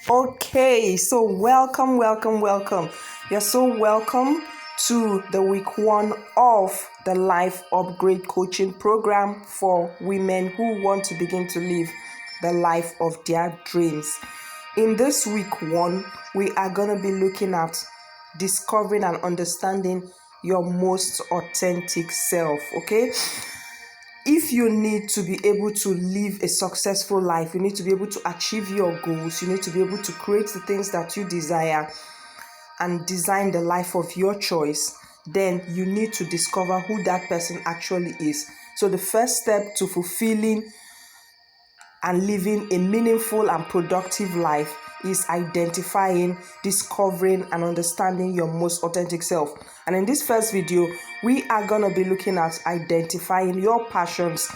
Okay, so welcome. You're so welcome to the week one of the Life Upgrade Coaching Program for women who want to begin to live the life of their dreams. In this week one, we are going to be looking at discovering and understanding your most authentic self, okay? If you need to be able to live a successful life, you need to be able to achieve your goals, you need to be able to create the things that you desire and design the life of your choice, then you need to discover who that person actually is. So the first step to fulfilling and living a meaningful and productive life is identifying, discovering, and understanding your most authentic self. And in this first video, we are going to be looking at identifying your passions,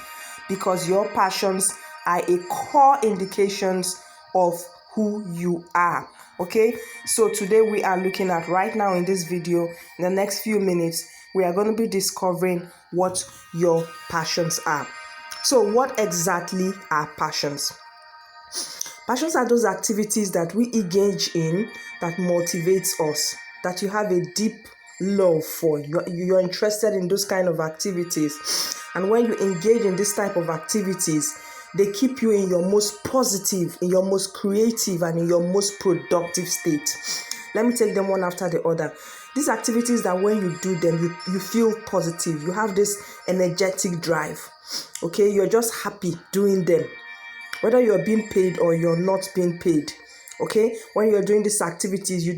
because your passions are a core indications of who you are. Okay, so today we are looking at, right now in this video, in the next few minutes, we are going to be discovering what your passions are. So what exactly are passions? Passions are those activities that we engage in that motivates us, that you have a deep love for. You're interested in those kind of activities. And when you engage in this type of activities, they keep you in your most positive, in your most creative, and in your most productive state. Let me take them one after the other. These activities that when you do them, you feel positive. You have this energetic drive. Okay, you're just happy doing them, whether you're being paid or you're not being paid. Okay, when you're doing these activities, you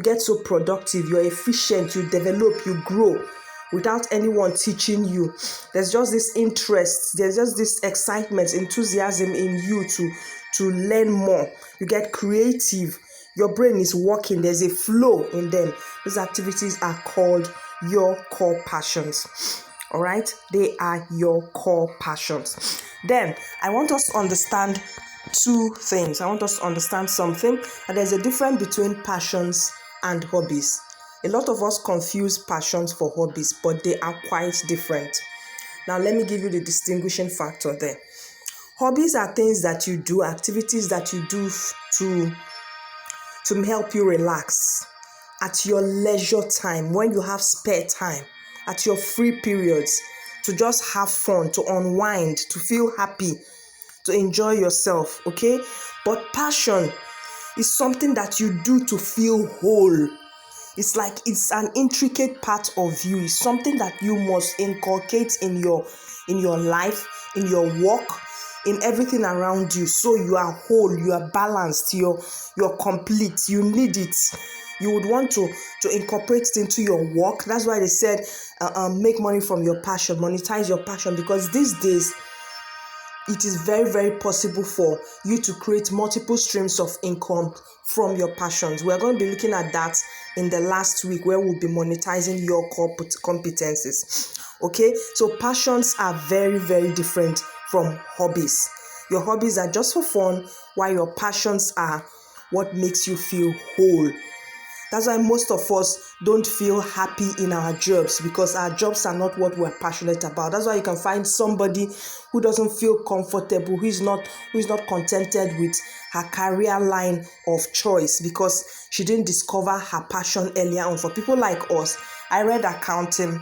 get so productive, you're efficient, you develop, you grow without anyone teaching you. There's just this interest, there's just this excitement, enthusiasm in you to learn more. You get creative, your brain is working, there's a flow in them. These activities are called your core passions. All right, they are your core passions. Then I want us to understand two things. I want us to understand something, and there's a difference between passions and hobbies. A lot of us confuse passions for hobbies, but they are quite different. Now let me give you the distinguishing factor there. Hobbies are things that you do, activities that you do to help you relax at your leisure time, when you have spare time, at your free periods, to just have fun, to unwind, to feel happy, to enjoy yourself, okay? But passion is something that you do to feel whole. It's like it's an intricate part of you. It's something that you must inculcate in your life, in your work, in everything around you, so you are whole, you are balanced, you're complete. You need it. You would want to incorporate it into your work. That's why they said make money from your passion, monetize your passion, because these days it is very, very possible for you to create multiple streams of income from your passions. We're going to be looking at that in the last week, where we'll be monetizing your core competencies. Okay, so passions are very, very different from hobbies. Your hobbies are just for fun, while your passions are what makes you feel whole. That's why most of us don't feel happy in our jobs, because our jobs are not what we're passionate about. That's why you can find somebody who doesn't feel comfortable, who is not contented with her career line of choice, because she didn't discover her passion earlier on. For people like us, I read accounting,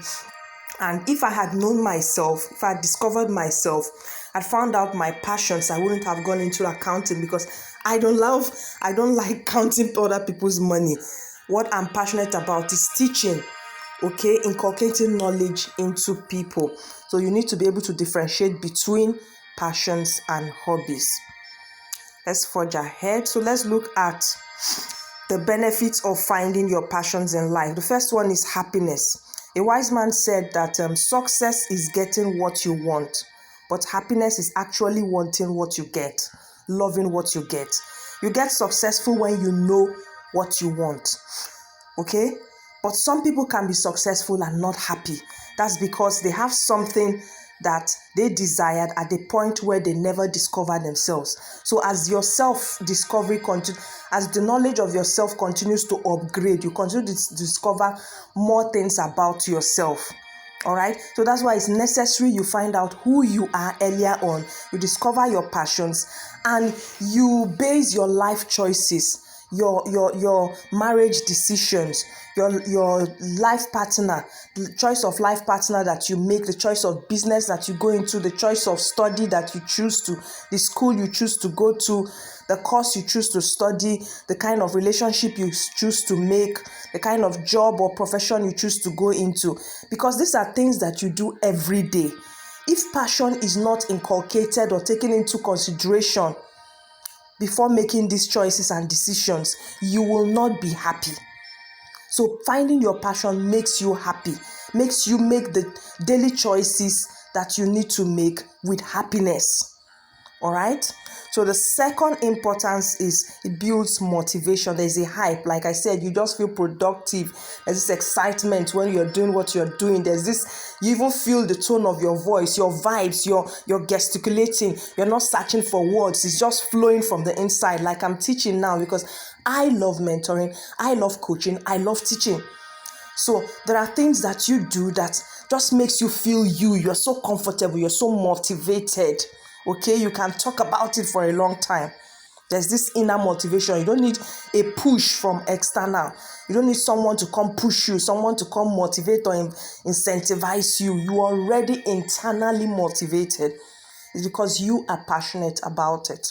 and if I had known myself, if I had discovered myself, I'd found out my passions, I wouldn't have gone into accounting, because I don't like counting other people's money. What I'm passionate about is teaching, okay, inculcating knowledge into people. So you need to be able to differentiate between passions and hobbies. Let's forge ahead. So let's look at the benefits of finding your passions in life. The first one is happiness. A wise man said that success is getting what you want, but happiness is actually wanting what you get, loving what you get. You get successful when you know what you want, okay? But some people can be successful and not happy. That's because they have something that they desired at the point where they never discovered themselves. So as your self-discovery as the knowledge of yourself continues to upgrade, you continue to discover more things about yourself. All right, so that's why it's necessary you find out who you are earlier on. You discover your passions, and you base your life choices, your marriage decisions, your life partner, the choice of life partner that you make, the choice of business that you go into, the choice of study that you choose to, the school you choose to go to, the course you choose to study, the kind of relationship you choose to make, the kind of job or profession you choose to go into, because these are things that you do every day. If passion is not inculcated or taken into consideration before making these choices and decisions, you will not be happy. So finding your passion makes you happy, makes you make the daily choices that you need to make with happiness. All right. So the second importance is it builds motivation. There's a hype. Like I said, you just feel productive. There's this excitement when you're doing what you're doing. There's this, you even feel the tone of your voice, your vibes, you're gesticulating. You're not searching for words. It's just flowing from the inside. Like I'm teaching now, because I love mentoring. I love coaching. I love teaching. So there are things that you do that just makes you feel you're so comfortable, you're so motivated. Okay, you can talk about it for a long time. There's this inner motivation. You don't need a push from external. You don't need someone to come push you, someone to come motivate or incentivize you. You are already internally motivated. It's because you are passionate about it.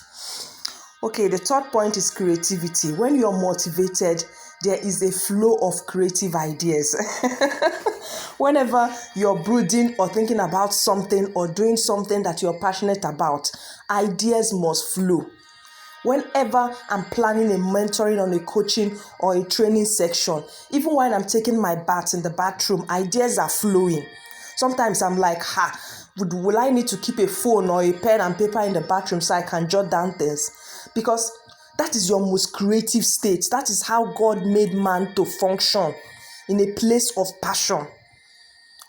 Okay, the third point is creativity. When you're motivated, there is a flow of creative ideas. Whenever you're brooding or thinking about something or doing something that you're passionate about, ideas must flow. Whenever I'm planning a mentoring on a coaching or a training section, even when I'm taking my bath in the bathroom, ideas are flowing. Sometimes I'm like, will I need to keep a phone or a pen and paper in the bathroom so I can jot down things? Because that is your most creative state. That is how God made man to function, in a place of passion.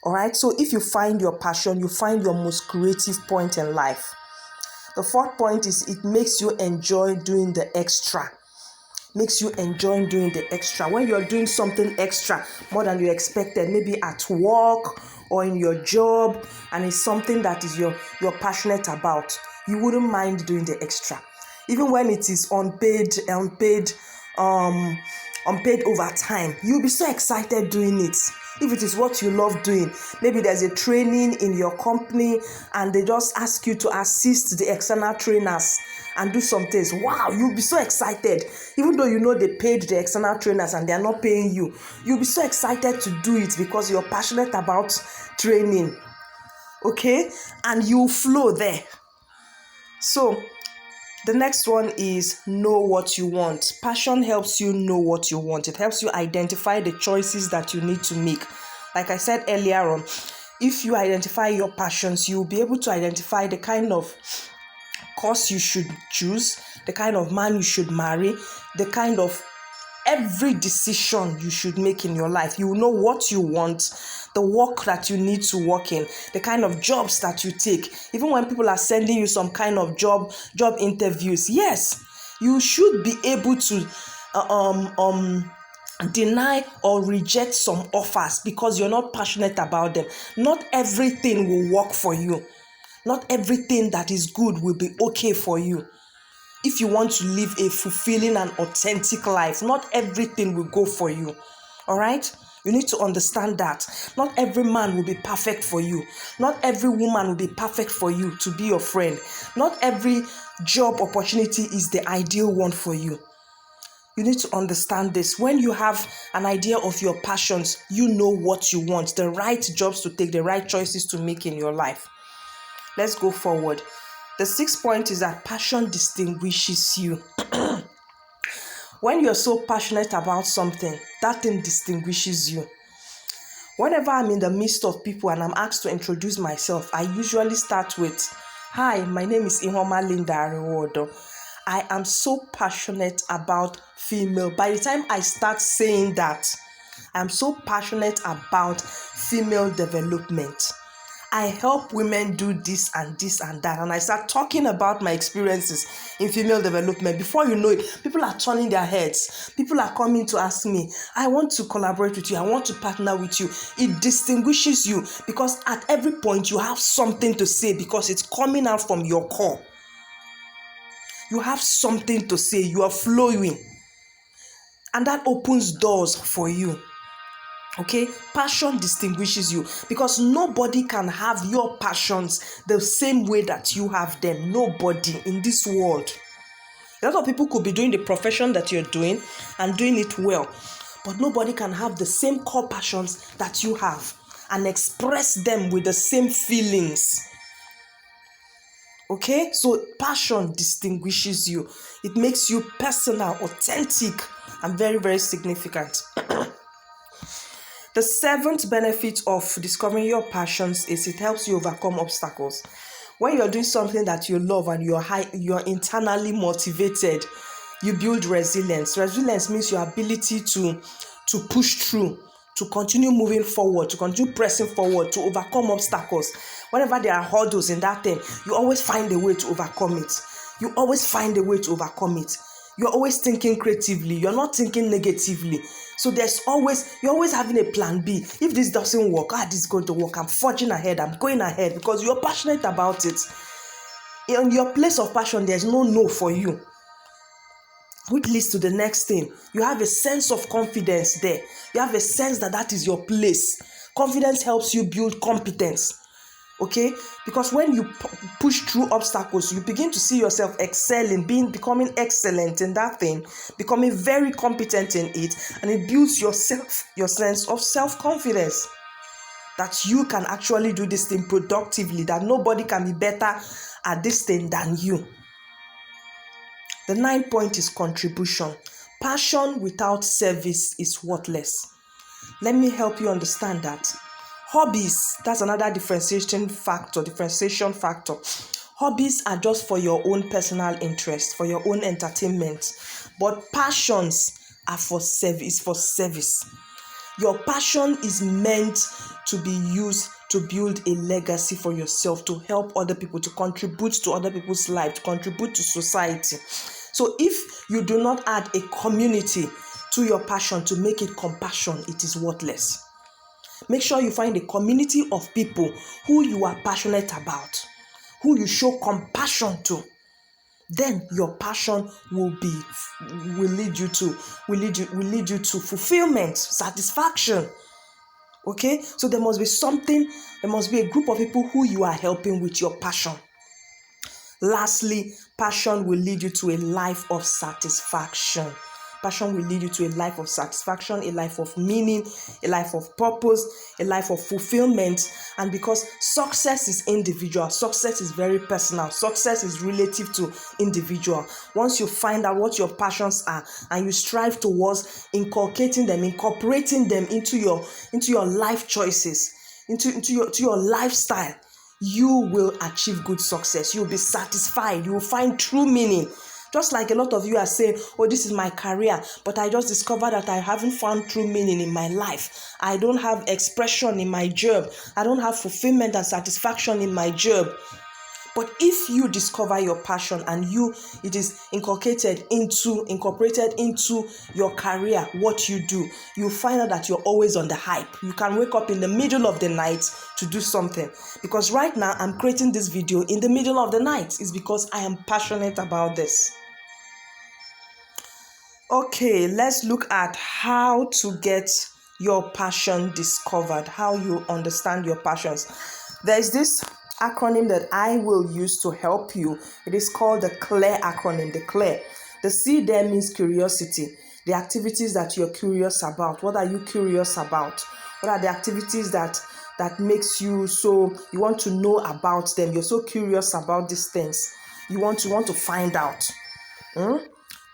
All right. So if you find your passion, you find your most creative point in life. The fourth point is it makes you enjoy doing the extra. Makes you enjoy doing the extra. When you're doing something extra, more than you expected, maybe at work or in your job, and it's something that is you're passionate about, you wouldn't mind doing the extra. Even when it is unpaid overtime, you'll be so excited doing it. If it is what you love doing, maybe there's a training in your company and they just ask you to assist the external trainers and do some things. Wow, you'll be so excited. Even though you know they paid the external trainers and they're not paying you, you'll be so excited to do it because you're passionate about training. Okay? And you flow there. So the next one is know what you want. Passion helps you know what you want. It helps you identify the choices that you need to make. Like I said earlier on, if you identify your passions, you'll be able to identify the kind of course you should choose, the kind of man you should marry, the kind of every decision you should make in your life. You will know what you want, the work that you need to work in, the kind of jobs that you take. Even when people are sending you some kind of job interviews, yes, you should be able to deny or reject some offers because you're not passionate about them. Not everything will work for you. Not everything that is good will be okay for you. If you want to live a fulfilling and authentic life, not everything will go for you. All right? You need to understand that. Not every man will be perfect for you. Not every woman will be perfect for you to be your friend. Not every job opportunity is the ideal one for you. You need to understand this. When you have an idea of your passions, you know what you want, the right jobs to take, the right choices to make in your life. Let's go forward. The sixth point is that passion distinguishes you. When you're so passionate about something, that thing distinguishes you. Whenever I'm in the midst of people and I'm asked to introduce myself, I usually start with, "Hi, my name is Ihoma Linda Arewodo. I am so passionate about female." By the time I start saying that, I'm so passionate about female development. I help women do this and this and that. And I start talking about my experiences in female development. Before you know it, people are turning their heads. People are coming to ask me, I want to collaborate with you. I want to partner with you. It distinguishes you because at every point you have something to say because it's coming out from your core. You have something to say. You are flowing. And that opens doors for you. Okay, passion distinguishes you because nobody can have your passions the same way that you have them. Nobody in this world. A lot of people could be doing the profession that you're doing and doing it well, but nobody can have the same core passions that you have and express them with the same feelings. Okay, so passion distinguishes you. It makes you personal, authentic, and very, very significant. The seventh benefit of discovering your passions is it helps you overcome obstacles. When you're doing something that you love and you're internally motivated, you build resilience. Resilience means your ability to push through, to continue moving forward, to continue pressing forward, to overcome obstacles. Whenever there are hurdles in that thing, you always find a way to overcome it. You always find a way to overcome it. You're always thinking creatively. You're not thinking negatively. So you're always having a plan B. If this doesn't work, this is going to work. I'm forging ahead. I'm going ahead because you're passionate about it. In your place of passion, there's no for you. Which leads to the next thing. You have a sense of confidence there. You have a sense that is your place. Confidence helps you build competence. Okay, because when you push through obstacles, you begin to see yourself excelling, becoming excellent in that thing, becoming very competent in it, and it builds your sense of self-confidence that you can actually do this thing productively, that nobody can be better at this thing than you. The ninth point is contribution. Passion without service is worthless. Let me help you understand that. Hobbies, that's another differentiation factor. Hobbies are just for your own personal interest, for your own entertainment. But passions are for service. Your passion is meant to be used to build a legacy for yourself, to help other people, to contribute to other people's lives, to contribute to society. So if you do not add a community to your passion to make it compassion, it is worthless. Make sure you find a community of people who you are passionate about, who you show compassion to. Then your passion will lead you to fulfillment, satisfaction. Okay? So there must be a group of people who you are helping with your passion. Lastly, passion will lead you to a life of satisfaction. Passion will lead you to a life of satisfaction, a life of meaning, a life of purpose, a life of fulfillment. And because success is individual, success is very personal, success is relative to individual. Once you find out what your passions are and you strive towards inculcating them, incorporating them into your life choices, into your lifestyle, you will achieve good success. You'll be satisfied. You will find true meaning. Just like a lot of you are saying, this is my career, but I just discovered that I haven't found true meaning in my life. I don't have expression in my job. I don't have fulfillment and satisfaction in my job. But if you discover your passion and it is incorporated into your career, what you do, you find out that you're always on the hype. You can wake up in the middle of the night to do something. Because right now I'm creating this video in the middle of the night. It's because I am passionate about this. Okay, let's look at how to get your passion discovered, how you understand your passions. There's this acronym that I will use to help you. It is called the CLARE acronym, the CLARE. The C there means curiosity, the activities that you're curious about. What are you curious about? What are the activities that makes you so you want to know about them? You're so curious about these things. You want to find out.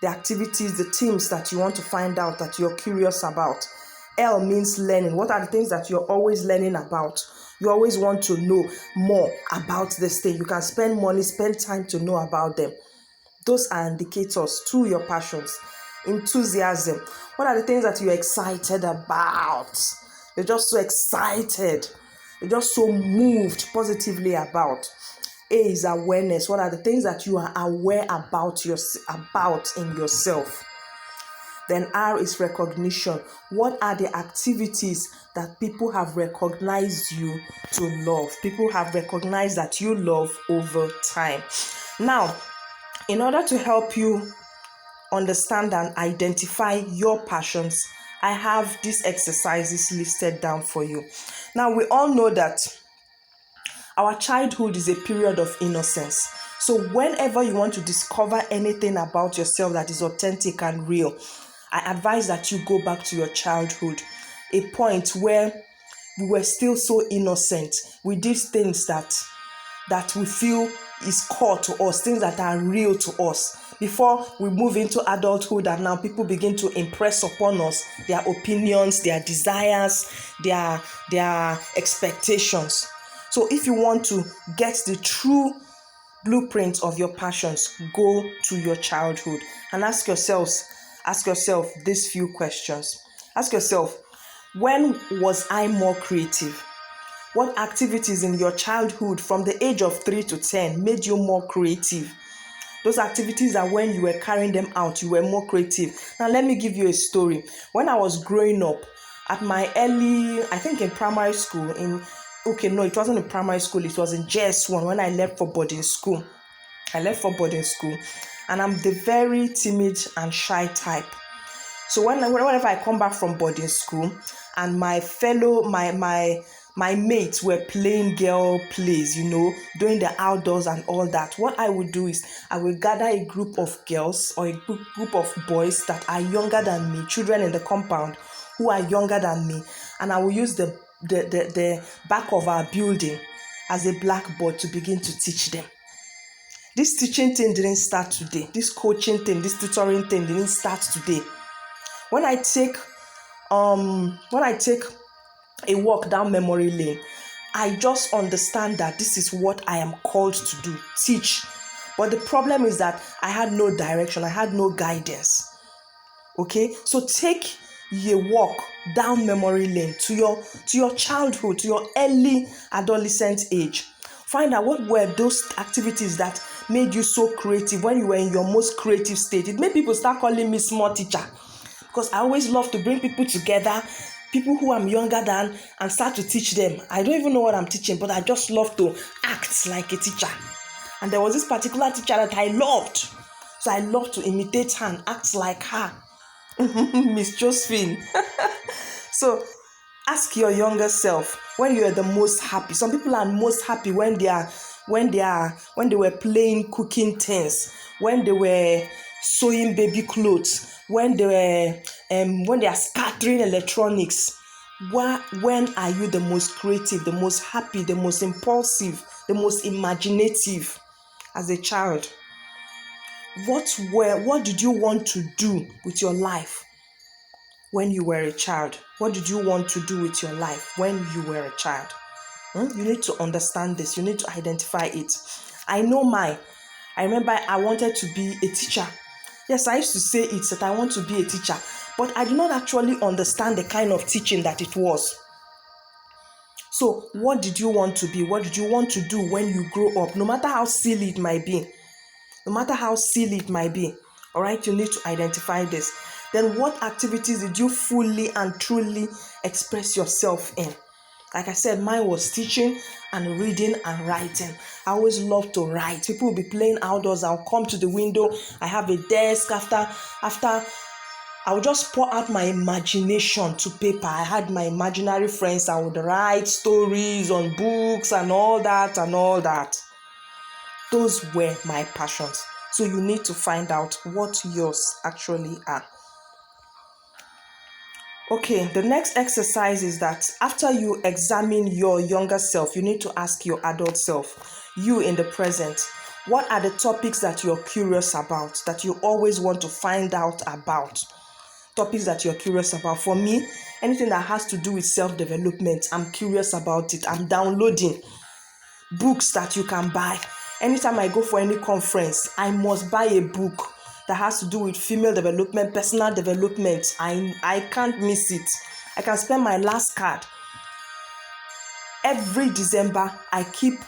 The activities, the themes that you want to find out, that you're curious about. L means learning. What are the things that you're always learning about? You always want to know more about this thing. You can spend money, spend time to know about them. Those are indicators to your passions. Enthusiasm. What are the things that you're excited about? You're just so excited. You're just so moved positively about. A is awareness. What are the things that you are aware about in yourself? Then R is recognition. What are the activities that people have recognized you to love? People have recognized that you love over time. Now, in order to help you understand and identify your passions, I have these exercises listed down for you. Now, we all know that our childhood is a period of innocence. So whenever you want to discover anything about yourself that is authentic and real, I advise that you go back to your childhood, a point where we were still so innocent. We did things that we feel is core to us, things that are real to us. Before we move into adulthood, and now people begin to impress upon us their opinions, their desires, their expectations. So if you want to get the true blueprint of your passions, go to your childhood and ask yourself these few questions. Ask yourself, when was I more creative? What activities in your childhood from the age of 3 to 10 made you more creative? Those activities are when you were carrying them out, you were more creative. Now, let me give you a story. When I was growing up, at my early, I think in primary school, it wasn't in primary school, it was in JS1 when I left for boarding school. And I'm the very timid and shy type. So whenever I come back from boarding school and my mates were playing girl plays, doing the outdoors and all that, what I would do is I would gather a group of girls or a group of boys that are younger than me, children in the compound who are younger than me, and I will use the back of our building as a blackboard to begin to teach them. This teaching thing didn't start today. This coaching thing, this tutoring thing didn't start today. When I take a walk down memory lane, I just understand that this is what I am called to do, teach. But the problem is that I had no direction, I had no guidance. Okay, so take a walk down memory lane to your childhood, to your early adolescent age. Find out what were those activities that made you so creative when you were in your most creative state. It made people start calling me small teacher, because I always love to bring people together, people who I'm younger than, and start to teach them. I don't even know what I'm teaching, but I just love to act like a teacher. And there was this particular teacher that I loved. So I love to imitate her and act like her. Miss Josephine. So ask your younger self when you are the most happy. Some people are most happy when they were playing cooking things, when they were sewing baby clothes, when they are scattering electronics. When are you the most creative, the most happy, the most impulsive, the most imaginative as a child? What did you want to do with your life when you were a child? What did you want to do with your life when you were a child? You need to understand this. You need to identify it. I know mine. I remember I wanted to be a teacher. Yes, I used to say it, that I want to be a teacher, but I did not actually understand the kind of teaching that it was. So what did you want to be? What did you want to do when you grow up? No matter how silly it might be. All right, you need to identify this. Then what activities did you fully and truly express yourself in? Like I said, mine was teaching and reading and writing. I always loved to write. People will be playing outdoors. I'll come to the window. I have a desk. After I'll just pour out my imagination to paper. I had my imaginary friends. I would write stories on books and all that. Those were my passions. So you need to find out what yours actually are. Okay, the next exercise is that after you examine your younger self, you need to ask your adult self, you in the present, what are the topics that you're curious about, that you always want to find out about? Topics that you're curious about. For me, anything that has to do with self-development, I'm curious about it. I'm downloading books that you can buy. Anytime I go for any conference, I must buy a book that has to do with female development, personal development. I can't miss it. I can spend my last card Every December, I keep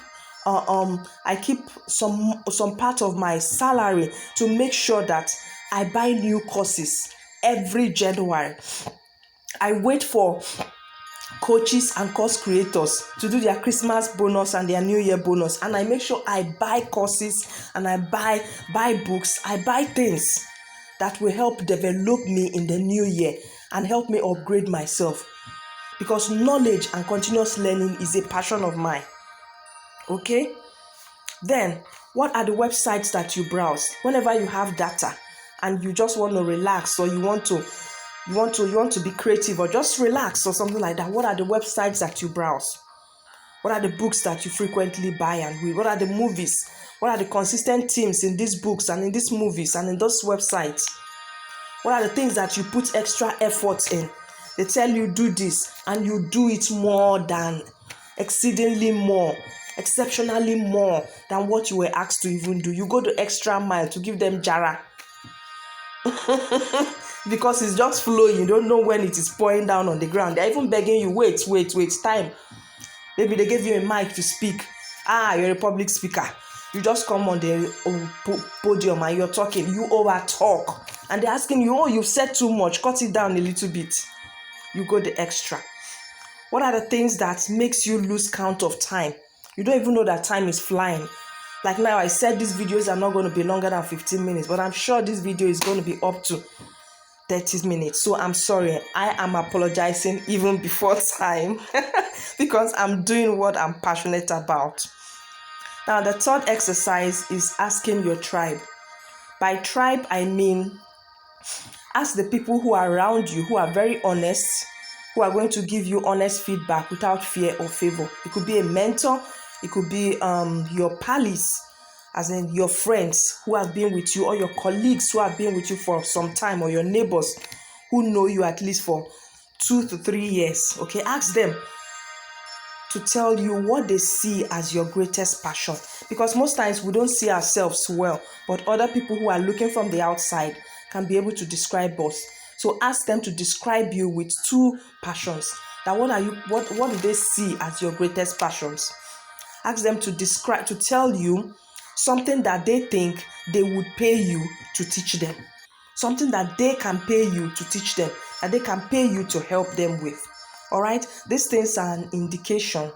some part of my salary to make sure that I buy new courses every January. I wait for coaches and course creators to do their Christmas bonus and their New Year bonus, and I make sure I buy courses and I buy books, I buy things that will help develop me in the new year and help me upgrade myself, because knowledge and continuous learning is a passion of mine. Okay? Then, what are the websites that you browse whenever you have data and you just want to relax, or you want to be creative, or just relax or something like that? What are the websites that you browse? What are the books that you frequently buy and read? What are the movies? What are the consistent themes in these books and in these movies and in those websites? What are the things that you put extra effort in? They tell you do this and you do it more than, exceedingly more, exceptionally more than what you were asked to even do. You go the extra mile to give them jara. Because it's just flowing. You don't know when it is pouring down on the ground. They're even begging you, wait, time. Maybe they gave you a mic to speak. You're a public speaker. You just come on the podium and you're talking. You over talk. And they're asking you, you've said too much. Cut it down a little bit. You go the extra. What are the things that makes you lose count of time? You don't even know that time is flying. Like now, I said these videos are not going to be longer than 15 minutes, but I'm sure this video is going to be up to 30 minutes. So I'm sorry. I am apologizing even before time because I'm doing what I'm passionate about. Now, the third exercise is asking your tribe. By tribe, I mean ask the people who are around you, who are very honest, who are going to give you honest feedback without fear or favor. It could be a mentor. It could be your pals, as in your friends who have been with you, or your colleagues who have been with you for some time, or your neighbors who know you at least for 2 to 3 years. Okay, ask them to tell you what they see as your greatest passion, because most times we don't see ourselves well, but other people who are looking from the outside can be able to describe us. So ask them to describe you with 2 passions. That what do they see as your greatest passions? Ask them to tell you something that they think they would pay you to teach them. Something that they can pay you to teach them, that they can pay you to help them with. All right? These things are an indication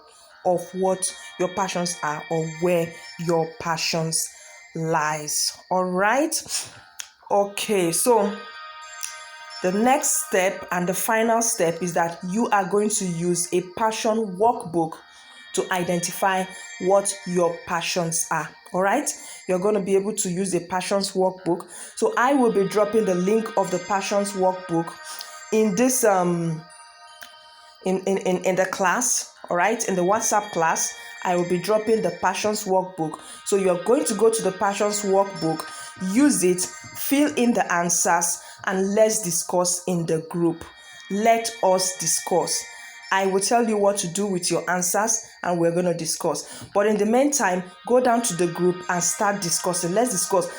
of what your passions are, or where your passions lies. All right? Okay, so the next step and the final step is that you are going to use a passion workbook to identify what your passions are. All right, you're going to be able to use a passions workbook. So I will be dropping the link of the passions workbook in this in the class. All right, in the WhatsApp class, I will be dropping the passions workbook. So you're going to go to the passions workbook, use it, fill in the answers, and let's discuss in the group. Let us discuss. I will tell you what to do with your answers, and we're going to discuss. But in the meantime, go down to the group and start discussing. Let's discuss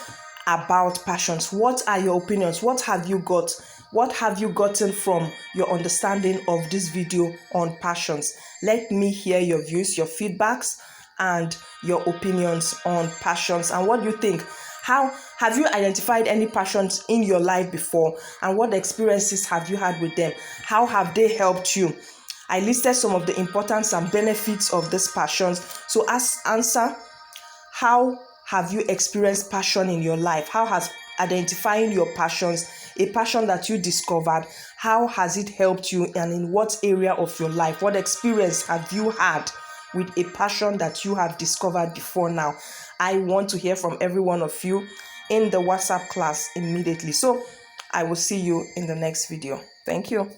about passions. What are your opinions? What have you got? What have you gotten from your understanding of this video on passions? Let me hear your views, your feedbacks, and your opinions on passions. And what do you think? How have you identified any passions in your life before? And what experiences have you had with them? How have they helped you? I listed some of the importance and benefits of these passions. So answer, how have you experienced passion in your life? How has identifying your passions, a passion that you discovered, how has it helped you, and in what area of your life? What experience have you had with a passion that you have discovered before now? I want to hear from every one of you in the WhatsApp class immediately. So I will see you in the next video. Thank you.